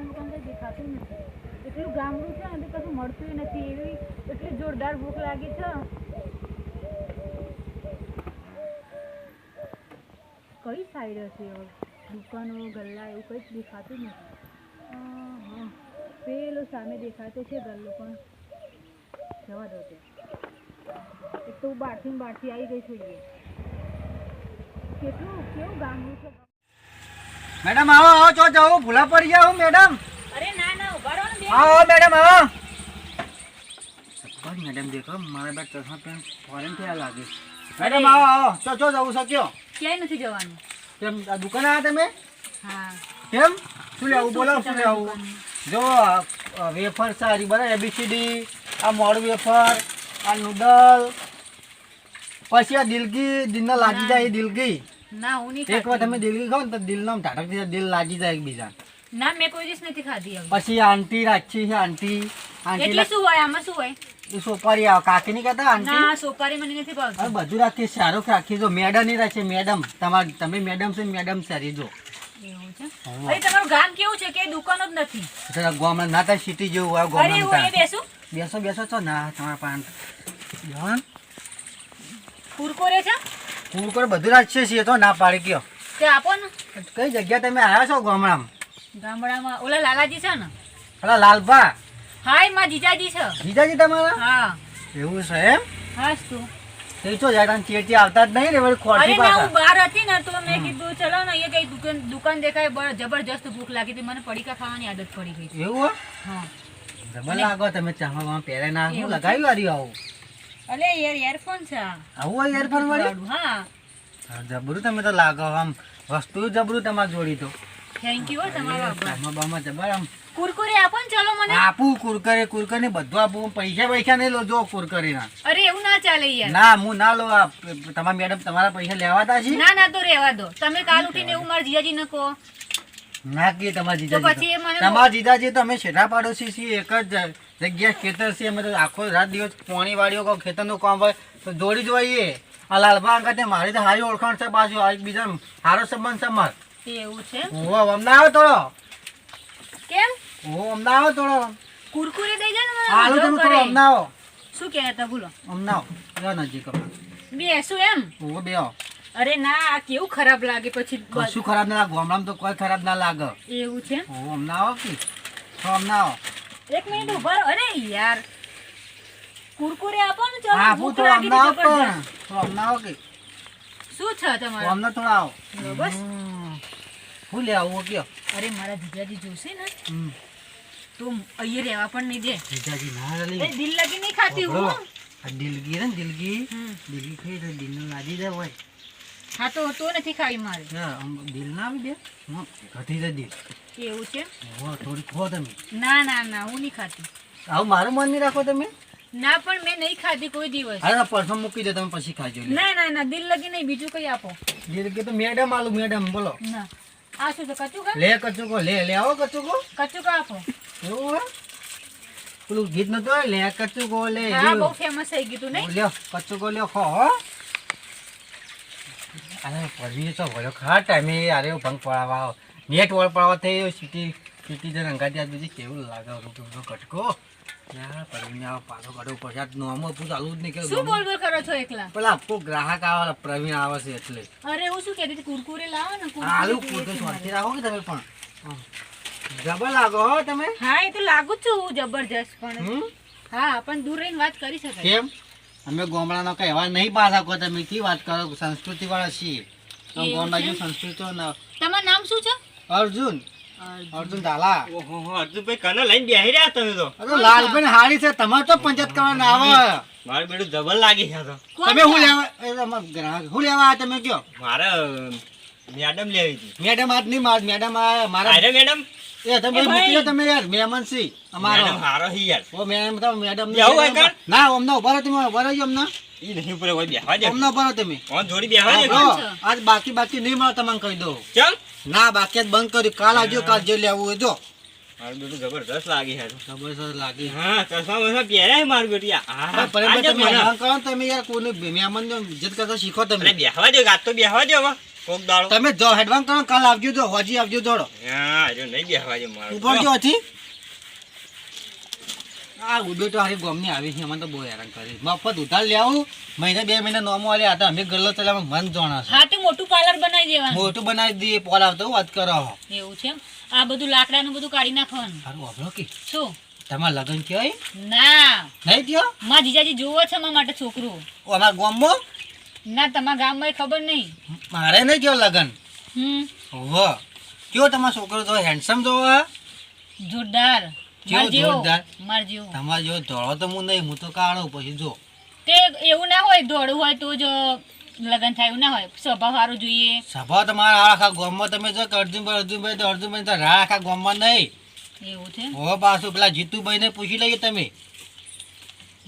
દુકાન કઈ દેખાતું નથી. એટલું ગામડું છે ને કશું મળતું નથી. એવી એટલી જોરદાર ભૂખ લાગી છે. કઈ સાઈડ હશે દુકાનો ગલ્લા એવું કંઈ જ દેખાતું નથી. હા પેલો સામે દેખાતો છે ગલ્લો પણ જવા દો ત્યાં. એક તો બહારથી આવી ગઈ છું. કેવું ગામડું છે. મેડમ આવો ચો જાઓ ભૂલા પડી ગયા હું મેડમ. અરે ના ઉભા રહો ને. આવો મેડમ આવો. સબ્બર મેડમ દેખો મારા બાદ ચશ્મા પેન ફોરેન થયા લાગે. મેડમ આવો ચો જવું શક્યો. ક્યાંય નથી જવાનું. કેમ આ દુકાન આવ્યા તમે? હા. કેમ શું લેવું બોલો શું લેવું? જો વેફર સારી બરાબર એબીસીડી આ મોડ વેફર આ નૂડલ પછી આ દિલગી દિલના લાગી જાય એ દિલગી. ના હું નહીં એક વાર તમે દિલગી ખાઓ ને તો દિલનો ધાટક દિલ લાગી જાય એકબીજા. ના મેં કોઈ દિવસ નથી ખાધી. પછી આંટી રાખી છે આંટી એટલે શું હોય આમાં શું હોય? એ સોપારી આવે કાકી ની કહેતા આંટી. ના સોપારી મને નથી ભાવતી. હવે બધું રાખી શાહરુખ રાખી જો મેડમ ની રાખી મેડમ તમારી તમે મેડમ છે મેડમ સારી જો. એવું છે. અરે તમારું ગામ કેવું છે કે દુકાનો જ નથી? જરા ગામમાં ના થાય સિટી જેવું આ અરે હું ગામમાં. એ બેસું. બેસો છો ના તમારા પાન જવાન કુરકુરે છે? કુરકુર બધું રાખીએ છીએ તો ના પાડી ગયો. તે આપો ને. કઈ જગ્યા તમે આવ્યા છો ગામડામાં? ગામડામાં ઓલા લાલાજી છે ને? પેલા લાલભા. હા એ માં જીજાજી છે. જીજાજી તમારા? હા. એવું છે એમ? હા તું તે તો જાય ચેટી આવતા જ નહીં ને વળી ખોટી અરે ના હું પાછા. બહાર હતી ને તો મેં કીધું ચલો ને અહીંયા કઈ દુકાન દેખાય જબરજસ્ત ભૂખ લાગી હતી. મને પડીકા ખાવાની આદત પડી ગઈ છે. એવું હા જબર લાગો તમે ચામાં પહેરે ના હું લગાવી વાળી આવું. અલે યાર ઇયરફોન છે આ. આવું ઇયરફોન વાળી? હા જબરું તમે તો લાગો આમ વસ્તુ જબરું તમારે જોડી તો. થેન્ક યુ તમારો આભાર. બામાં જબર આમ કુરકુરે આપો ને ચલો મને. આપું કુરકરે ને બધું આપું પૈસા નહીં લો જો કુરકરી ના. અરે એવું ના ચાલે યાર. ના હું ના લો તમારા મેડમ તમારા પૈસા લેવાતા છે? ના તો રહેવા દો. તમે કાલ ઉઠીને એવું મારા જીજાજી ને કહો ના કે તમારા તો પછી જીજાજી એ મને તમારા જીજાજી તો અમે શેઠા પાડોશી છીએ એક જ જગ્યા ખેતર છે અમે તો આખો રાત દિવસ પાણી વાળીઓ કોઈ ખેતરનું કામ હોય તો જોડી જ હોઈએ. આ લાલભા અંકતે મારી તો સારી ઓળખાણ છે પાછું એકબીજા સારો સંબંધ છે માર. એવું છે. ઓહો અમને આવો થોડો. કેમ? ઓહો અમને આવો થોડો. કુરકુરે દઈ જાય ને હાલો મને તમે મજો થોડો કરે. અમને આવો. શું કહેતા હતા બોલો. અમને આવો લો નજીક બેસું એમ? ઓહો બે આવો. અરે ના આ કેવું ખરાબ લાગે પછી. કશું ખરાબ ના લાગે ગામડામાં તો કોઈ ખરાબ ના લાગે. એવું છે. ઓહો અમને આવો કે અમને આવો. એક મિનિટ ઉભા રહો. અરે યાર કુરકુરે આપો ને ચલો હા ભૂખ થોડો લાગી અમને આવો હતી જબરજસ્ત. પણ થોડો અમને આવો કે શું છે તમારે? અમને થોડા આવો. બસ શું લે આવું કયો? અરે મારા જીજાજી જોશે ને હમ તો અહીંયા રહેવા પણ નહીં દે. જીજાજી ના લે. એ દિલ લગી નહીં ખાતી હું. આ દિલગી ને દિલગી હમ. દિલગી ખાઈ તો દિલનું લાગી જાય હોય. હા તો નથી ખાવી મારે. હા આમ દિલ ના આવી દે ઘટી જાય દિલ. એવું છે. હો થોડી ખો તમે. ના હું નહીં ખાતી. આવું મારું મન નહીં રાખો તમે. ના પણ મેં નહીં ખાધી કોઈ દિવસ. હા પરસોં મૂકી દે તમે પછી ખાજો. ના દિલ લગી નહીં. બીજું કઈ આપો. દિલગી તો મેડમ આલું મેડમ બોલો. ના આ શું છે કચુકા? લે કચુકો લે આવો કચુકો. કચુકા આપો. એવું હે પેલું ગીત નતું લે કચુકો લે હા બહુ ફેમસ થઈ ગયું તું નહીં? લ્યો કચુકો લ્યો ખો હો. અરે પરવી તો ભલો ખા ટાઈમે અરે ભંગ પડાવવા નેટ વળ પડાવવા થઈ સિટી જન અંગાતી આજ બધી કેવું લાગે રૂપિયો કટકો યાર પરવીને આવો પાછો કાઢવો પડશે આજ નોમો પૂછ આલું જ નહીં કે શું બોલ કરો છો એકલા? પેલા આપકો ગ્રાહક આવે પ્રવીણ આવે છે એટલે અરે હું શું કહેતી હતી કુરકુરે લાવો ને આલુ કુરકુરે પૂરતો શાંતિ રાખો કે તમે પણ જબર લાગો હો તમે. હા એ તો લાગુ જ છું હું જબરજસ્ત પણ હમ હા પણ દૂર રહીને વાત કરી શકાય. કેમ અમે ગામડાનો કઈ એવા નહીં પાછા કહો તમે કી વાત કરો સંસ્કૃતિ વાળા છીએ ગામડા જેવું સંસ્કૃતિ તમારું નામ શું છે? અર્જુન ધાલા. ઓહો અર્જુનભાઈ કને લઈને બેહી રહ્યા તમે તો. અરે લાલબેન હારી છે તમારે તો પંચાયત કરવા ના આવે. મારું બેટું જબર લાગી છે તો. તમે શું લેવા એ તમારા ગ્રાહક શું લેવા આવ્યા તમે કયો? મારે મેડમ લેવી હતી. મેડમ આજ નહીં મેડમ આ મારા અરે મેડમ એ તમે મૂકી દો તમે યાર મહેમાન સી અમારો મેડમ હારો હી યાર. ઓ મેડમ તો મેડમ બેહવું હોય કાં? ના અમને ઉભા રહો તમે ઉભા રહેજો અમને ઈ નહીં ઉપર કોઈ બેહવા દે. અમને ઉભા રહો તમે ઓન જોડી બેહવા દે. હા, આજ બાકી નહીં મળે તમને કહી દો. ચમ ના બાકી જ બંધ કર્યું કાલ આવજો કાલ જે લેવું હોય જો. મારું બેટું જબરદસ્ત લાગી છે. જબરજસ્ત લાગી. હા ચશ્મા બસમાં પહેર્યા છે મારું બેટું યાર. હા પરેશભાઈ આજે તમે મને. હેરાન કરો ને તમે યાર કોઈને મહેમાનને ઇજ્જત કરતા શીખો તમે. અરે બેહવા દે ગાત તો બેહવા દે હવે. કોક દાડો તમે જો હેડવાન કરો કાલ આવજો જો હોજી આવજો જોડો હા જો નહીં બેહવા દે મારું ઉપર જો હતી આ ઉડો તો હારી ગોમની આવી છે મને તો બહુ હેરાન કરી મફત ઉધાર લેવું મહિને 2 મહિના નોમો આલ્યા હતા અમે ગલ્લો ચલાવવા મન જોણા છે હા તો મોટું પાર્લર બનાવી દેવાનું. મોટું બનાવી દઈએ પોલ આવતો વાત કરો એવું છે એમ? આ બધું લાકડાનું બધું કાઢી નાખવાનું. સારું વાપરો કે શું? તમારા લગ્ન કહેવાય ના, નહીં થયો મારા જીજાજી જોવો છે મારા માટે છોકરું. ઓ અમારા ગામમાં ના, તમારા ગામમાં ખબર નહીં. મારે નહીં થયો લગ્ન ઓહો કયો તમારો છોકરો તો હેન્ડસમ જો જોરદાર. કેવો માર જેવો. જોરદાર? માર જેવો. તમારે જો ધોળો તો હું નહીં હું તો કાળો પછી જો તે એવું ના હોય, ધોળું હોય તો જ લગ્ન થાય એવું ના હોય. સ્વભાવ સારો જોઈએ. સભા તમારા આખા ગામમાં તમે જો કે અર્જુનભાઈ તો અર્જુનભાઈ તો રા આખા ગામમાં નહીં એવું છે? હો પાછું પેલા જીતુભાઈને પૂછી લઈએ તમે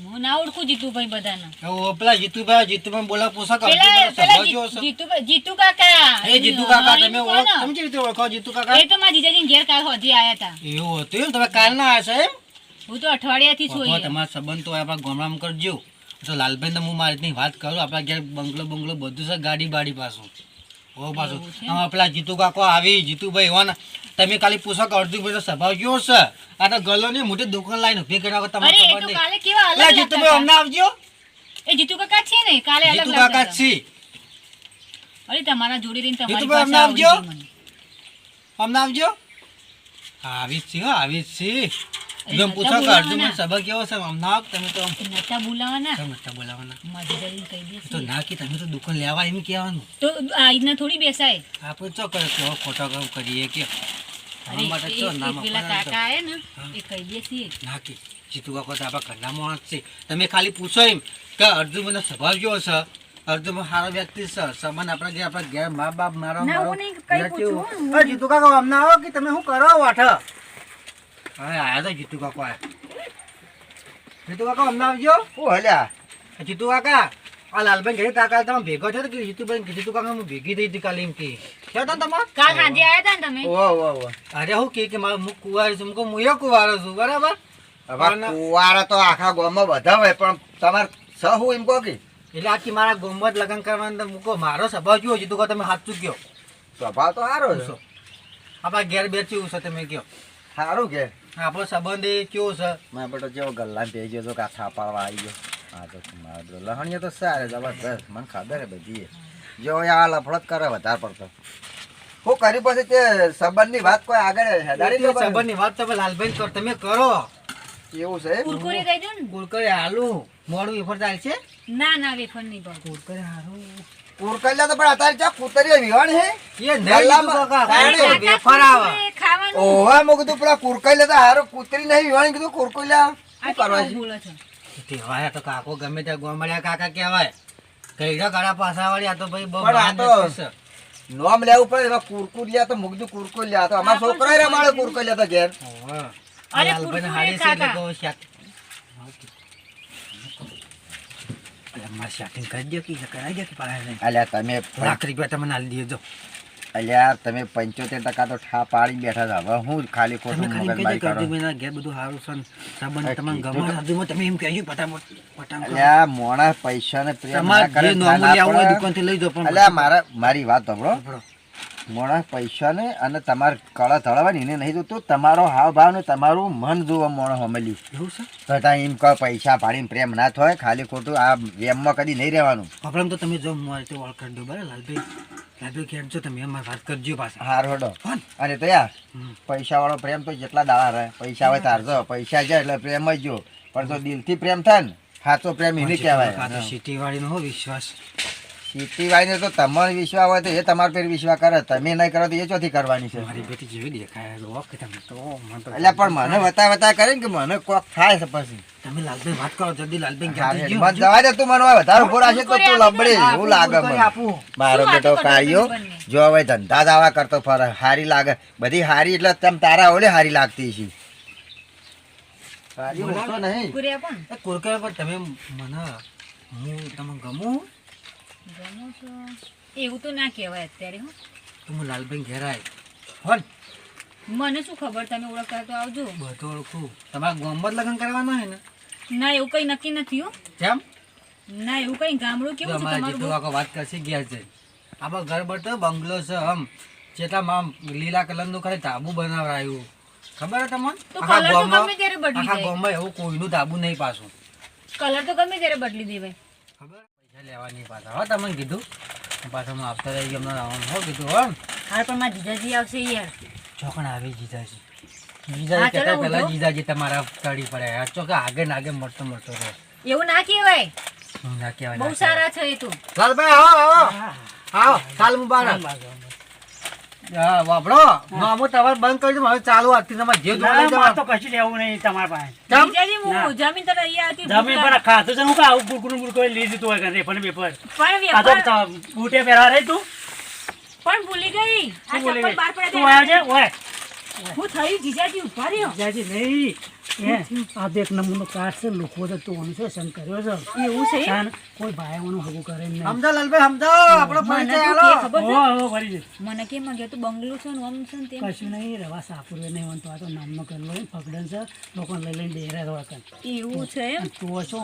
હું ના ઓળખું જીતુભાઈ બધાને. ઓ પેલા જીતુભાઈ બોલા પૂછો કે પેલા અર્જુનભાઈનો પેલા સ્વભાવ કેવો છે? જીતુ કાકા. એ જીતુ કાકા હા, તમે એનું કોણ? તમે કેવી રીતે ઓળખો જીતુ કાકા એ તો મારા જીજાજી ઘેર કાલ હોજી આયા હતા. એવું હતું એમ તમે કાલ ના આવ્યા છો એમ હું તો અઠવાડિયાથી છું બાપા, અહીંયા. તમારા સંબંધ તો આપણા ગામડામાં કરજો તો લાલભાઈ હું મારી રીતની વાત કરું આપણા ઘેર બંગલો બધું છે ગાડી બાડી પાછું ઓ પાછું એવું છે? આમાં પેલા જીતુ કાકો આવી જીતુભાઈ હોવાના તમે ખાલી પૂછો કે અર્જુનભાઈ તો સ્વભાવ કેવો છે આ તો ગલો ની મોટી દુકાન લાઈને ઉભી કર્યા વગર અરે તમને એ ખબર તો નહીં કાલે કેવા અલગ પેલા લાગતા જીતુભાઈ અમને હતા. આવજો એ જીતુ કાકા છે ને, કાલે અલગ જીતુ લાગતા કાકા હતા. છે અરે તમારા જોડી રહીને તમારી જીતુભાઈ પાસે અમને આવડી આવજો. ગઈ મને. અમને આવજો આવી જ છે હો, આવી જ છે અરે જો નતા પૂછો કે બોલાવાના. અર્જુનભાઈ સ્વભાવ કેવો છે અમને આવ તમે તો એ નતા બોલાવાના. તમે નતા બોલાવાના મારી જીજાજીને કહી દેશે. તો ના કે તમે તો દુકાન લેવા એમ કહેવાનું તો આ રીતના થોડી બેસાય. આપણે ચો કરે કેવો ખોટો કેવો કરીએ કે અરે અમારા માટે ચો એક નામ પેલા આપવાના કાકા આયા ને હા. એ કહી દેશે. ના કે જીતુ કાકો તો આપણા ઘરના માણસ છે તમે ખાલી પૂછો એમ કે અર્જુનભાઈનો સ્વભાવ કેવો છે અર્જુનભાઈ સારો વ્યક્તિ છે સંબંધ આપણા ઘેર મા બાપ મારો ના, મારો હું નહીં કઈ ઘેર પૂછું. કેવું. અરે જીતુ કાકો અમને આવો કે તમે શું કરો વાઠ હવે આયા તો જીતુ કાકો આયા જીતુ કાકો અમને આવજો ઓ હલ્યા જીતુ કાકા આ લાલભાઈ ઘરે કાકા તમે ભેગો છો કે જીતુ કાકા હું ભેગી થઈ હતી કાલે એમ કે ક્યાં હતા તમે કાલ સાંજે આયા હતા ને તમે. ઓ અરે હું કે મારું મુખ કુંવારી છું હું એ કુંવારો છું બરાબર હવે કુવારા તો આખા ગામમાં બધા હોય પણ તમારે સ હું એમ કહો કે એટલે આખી મારા ગોમત લગ્ન કરવાનું મૂકો મારો સ્વભાવ કેવો જીતુ કાકો તમે હાથ ચૂક્યો સ્વભાવ તો સારો છે પૂછો આપણા ઘેર બે કેવું છે તમે કયો સારું કે આપણો સંબંધ એ કેવો છે મેં બેટો જેવો ગલ્લા ભેજ્યો તો કાથા પાડવા આવી ગયો હા તો મારો બેટો લહણીએ તો સારે જબરદસ્ત મને ખબર હે બધી જો આ લફડત કરે વધારે પડતો હું કરી પછી તે સંબંધની વાત કોઈ આગળ હેડાડી એટલે ખબર સંબંધની વાત તમે લાલભાઈ કરો તમે કરો એવું છે એમ? કુરકુરી દઈ દો ને. ગુડકરે હાલું મોડું વેફર ચાલે છે ના ના વેફર નહીં ભાવ. ગુડકરે હારું કુરકલ્યા તો પણ અત્યારે ચા કૂતરીઓ વિવાણ હે એ નહીં ગલ્લામાં જીતુ કાકા, કાંઈ ખાલી નહીં. વેફર આવે કુરકુરી ખાવાનું. ઓવા મેં કીધું પેલા કુરકલ્યા તો હારું કૂતરી નહીં વિવાણ કીધું કુરકલ્યા આ શું કરવા કેવું છે બોલો છો? કહેવાય તો કાકો ગમે ત્યાં ગોમડિયા કાકા કહેવાય કઈડા ગાડા પાછા વાળી આ તો ભાઈ બહુ પણ આ મહાન તો વ્યક્તિ છે. નોમ લેવું પડે એમાં કુરકુરિયા તો મૂકજો કુરકુરિયા તો અમારા છોકરા રમાડે કુરકુરિયા તો ઘેર ઓવે. આ અરે લાલભાઈને કુરકુરે હારી છે એટલે કાકા. તો શાક અરે મારે શાકિંગ કરી દો કે કરાવી દો કે પાડે નહીં અલ્યા તમે લાખ રૂપિયા તમે નાલી દેજો અલ્યા તમે 75% તો ઠા પાડી બેઠા હતા હવે હું ખાલી તમે ખોટું ખાલી મગજમારી કહેજો કે કરો અર્જુનભાઈના ઘેર બધું સારું છે ને સંબંધ તમને ગમે અર્જુનભાઈ તમે એમ કહેજો ફટાફટ ફટાફટ અલ્યા મોણા પૈસા ને પ્રેમ ના તમારે કરે જે ના નોર્મલી આવું હોય પડે. દુકાનથી લઈ જાઓ પણ અલ્યા મારી વાત સાંભળો સાંભળો. મોણા પૈસા ને અને તમારે કળા ધળવાની એને નહીં જોતું તમારો હાવ ભાવ ને તમારું મન જોવા મોણો હમેલ્યું એવું છે તો ત્યાં એમ કહો પૈસા પાડીને પ્રેમ ના થાય ખાલી ખોટું આ વેમમાં કદી નહીં રહેવાનું આપણે તો તમે જો મારી રીતે ઓળખ કરી દો બરાબર લાલભાઈ કેમ છો તમે અમારી વાત કરજો પાછા હાર હોડો ફોન. અને તો યાર હમ. પૈસા વાળો પ્રેમ તો જેટલા દાડા રહે પૈસા હોય તાર જો પૈસા જાય એટલે પ્રેમ જ જો પણ તો દિલથી પ્રેમ થાય ને સાચો પ્રેમ એને કહેવાય સિટી વાળીનો હો વિશ્વાસ સિટીવાઈને તો તમારો વિશ્વાસ હોય તો એ તમારા પર વિશ્વાસ કરે તમે નહીં કરો તો એ ચોથી કરવાની છે મારી બેટી જેવી દેખાય છે કે તમે તો મને તો એટલે પણ મને વતા કરે ને કે મને કોક થાય છે પછી તમે લાલભાઈ વાત કરો જલ્દી લાલભાઈ હા, ક્યાં મને જવા દે તું મને હવે વધારે ઉભો રાખશે તો તું લબડે એવું લાગે મને આપું મારો શું બેટો વાતો કરો કાઢ્યો તમે બંને? જો હવે ધંધા દાવા કરતો ફરે હારી લાગે બધી હારી એટલે તમ તારા ઓલે હારી લાગતી છે હારી ઓછો નહીં કુરકુરી આપો ને. કુરકુરા પર તમે મને હું તમે ગમું ગમો છો? એવું તો ના કહેવાય અત્યારે હો. તો હું લાલભાઈ ઘેર આય હોન મને શું ખબર, તમે ઓળખતા તો આવજો. બધું ઓળખું તમારા ગામમાં જ લગ્ન કરવાના હોય ને ના એવું કઈ નક્કી નથી હો. કેમ ના એવું કઈ ગામડું જો કેવું છે અમારા તમારું જેટલું બહુ? આખો વાત કરશે ઘેર જઈ આમાં ઘર બર તો બંગલો છે આમ જેટલામાં લીલા કલરનું ખાલી ધાબુ બનાવરાયું ખબર હે તમને તો colour તો ગમે ત્યારે બદલી આખા જાય. ગામમાં એવું કોઈનું ધાબુ નહીં પાછું કલર તો ગમે ત્યારે બદલી દેવાય. ખબર પૈસા લેવાની પાછા હો તમને કીધું પાછા હું આપતા રહી ગયો આવવાનું હો કીધું હો હા પણ મારા જીજાજી આવશે યાર. ચોકણ આવી જીજાજી હા, જીજાજી ચલો, કહેતા પહેલા ઉઠો. જીજાજી તમારા તળી પડે આ ચોકે આગળ ને આગળ મળતો રહે એવું ના કહેવાય. હું ના કહેવાય બહુ ના સારા છે એ તો. કહેવાય. લાલભાઈ આવો આવો સાલ મુબારક હા વાપડો હું તમારે બંધ કરી દઉં હવે ચાલુ આથી તમારે જે જોવા લઈ ના, જાઓ. મારે તો કશું લેવું નહીં તમારા પાસે. કેમ? જીજાજી ના. હું જમીન તરફ અહીંયા હતી. જમીન પર ખાતું છે ને હું કાં આવું બુરકુનું બુરકું લઈ દીધું હોય ઘરે પણ પેપર. પણ આ તો વેપાર બૂટે પહેરવા રહી તું પણ ભૂલી ગઈ. આ શું બોલી ચપ્પલ ગઈ? બહાર પડ્યા તું આવ્યો ત્યાં. છે ઓય હું થયું જીજાજી ઉભા રહ્યો. જાજી નહીં આ તો એક નંબરનો કાર્ડ છે લોકો તો તું છે સંગ કર્યો છે એવું છે એમ? તાન કોઈ ભાઈઓનું હગું કરે નહીં સમજો લાલભાઈ સમજો આપણો મને પરિચય તો આલો. કે ખબર છે? હો ભરી દે મને કેમ માંગ્યો તું બંગલો છે ને આમ છે ને તેમ. કશું નહીં રવા સાપુરે નહીં હોતું આ તો નામનો કરેલો હોય ફગડન છે લોકોને લઈ લઈને બેરે રહો કન એવું છે એમ? તું છો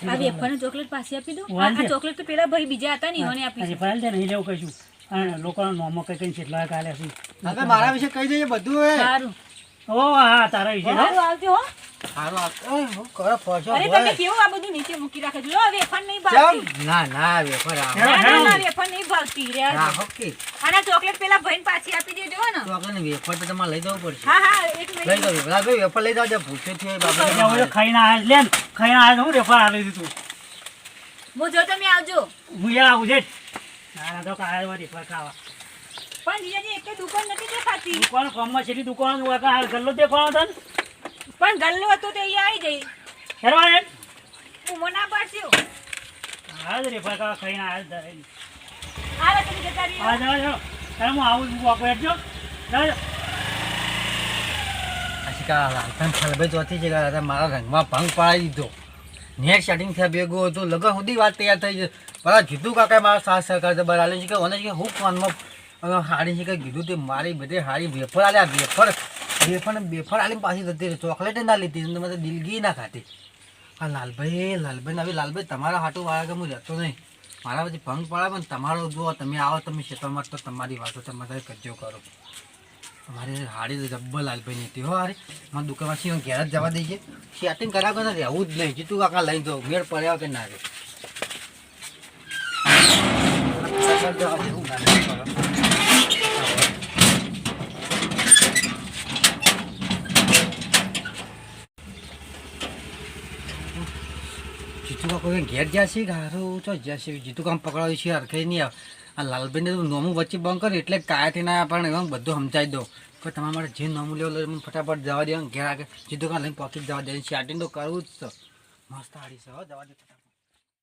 આ વેફરને ચોકલેટ પાછી આપી દો. વાંધો. આ ચોકલેટ તો પેલા ભાઈ બીજા હતા ને એને આપી છે. ફાઇલ છે નહીં લેવું કશું અને લોકોના નોમો કઈ કઈ કેટલા કાલે છે હવે મારા વિશે કહી દઈએ બધું એ સારું ઓ હા તારા વિશે સારું આવજો હો. સારું ઓય, હું કરો પહોંચો અરે ભોય. તમે કેવું આ બધું નીચે મૂકી રાખે છે? લો વેફર નહીં ભાવતી. કેમ? ના ના વેફર આ. ના ના ના વેફર નહીં ભાવતી રે. ના હોકી અને આ ચોકલેટ પેલા ભાઈને પાછી આપી દેજો હો ને. તો આપણે વેફર તો તમારે લઈ જવું પડશે હા હા એક લઈ મિનિટ. જાવ લાલભાઈ વેફર લઈ જાવ જે ભૂખ્યો થયો એ બાબતે હું તો ખાઈને આવ્યા લે ને, ખાઈને આવ્યા હું રેફર આલી દીધું હું જો તમે આવજો. હું યા આવું છે ના તો કાય રેફર ખાવા પણ જીજાજી એક દુકાન નથી દેખાતી. દુકાન કામમાં છેલ્લી દુકાન હું કાં ગલ્લો દેખાણો હતો ને પણ ગલ્લો હતો તો અહીંયા આવી જઈ. હેરવા ને હું મના પાડશું. હા જ રેફર ખાવા ખાઈને આવ્યા જ હાલો તમે જતા રહીએ. હા જાઓ જાઓ તારે હું આવું છું વાપો હેઠજો જાઓ જાઓ આશિકા લાલભાઈ ફલભાઈ ચોથી જગ્યા મારા રંગમાં ભંગ પાડી દીધો નેટ સેટિંગ થયા ભેગું હતું લગન સુધી વાત તૈયાર થઈ છે બરા જીતું કાકા મારા સાથ સરકાર તો બરાબર છે કે મને કે હું ફોનમાં હાડી છે કે કીધું તે મારી બધે હાડી વેફર આલ્યા વેફર આલી પાછી જતી રહી ચોકલેટ ના લીધી અને મને દિલગી ના ખાતી આ લાલભાઈ તમારા હાટું વાળા કે હું રહેતો નહીં મારા પછી ભંગ પાડે પણ તમારો જુઓ તમે આવો તમે ક્ષેત્રમાં તો તમારી વાતો તમારે કજ્જો કરો અમારી હાડી તો જબ્બર લાલભાઈ ની હો હારી મારા દુકાનમાં સિંહ ઘેર જ જવા દઈએ સેટિંગ કરાવે ને રહેવું જ નહીં જીતું કાકા લઈ જાઓ મેળ પડ્યા કે ના રે જીતુ કાકો ઘેર જશે હારું ચો જશે જીતુ કામ પકડાવ્યું છે યાર કઈ નહીં આવે આ લાલભાઈને તો નોમું વચ્ચે બંધ કરે એટલે કાયાથી ના પણ એમ બધું સમજાવી દો કે તમારા માટે જે નોમું લેવું મને ફટાફટ જવા દે ઘેર આગળ જીતુ કામ લઈને પોકેટ જવા દે સ્ટાર્ટિંગ તો કરવું જ છે મસ્ત હાડી છે હો જવા દે ફટાફટ